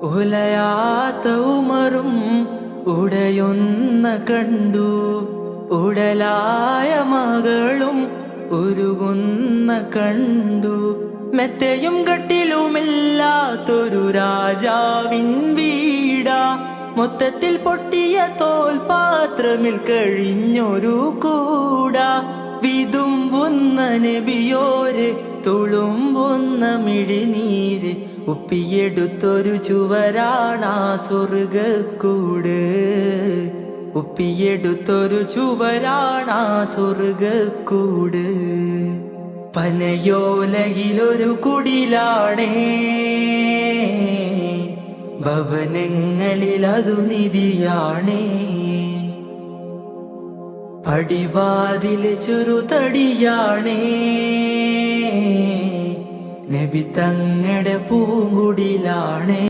ഉലയാത്ത ഉമറും ഉടയൊന്ന കണ്ടു, ഉടലായ മകളും ഉരുകുന്ന കണ്ടു. മെത്തയും കട്ടിലുമില്ലാത്തൊരു രാജാവിൻ വീടാ, മൊത്തത്തിൽ പൊട്ടിയ തോൽപാത്രമിൽ കഴിഞ്ഞൊരു കൂടാ. വിതുമ്പുന്ന നബിയോര് തുളുമ്പുന്ന മിഴിനീര് ഉപ്പിയെടുത്തൊരു ചുവരാണാ സ്വർഗ്ഗക്കൂട്, ഉപ്പിയെടുത്തൊരു ചുവരാണാ സ്വർഗ്ഗക്കൂട്. പനയോലയിലൊരു കുടിലാണേ, ഭവനങ്ങളിലതു നിധിയാണേ. പടിവാതില് ചെറുതടിയാണേ, നബി തങ്ങളുടെ പൂങ്കുടിലാണേ.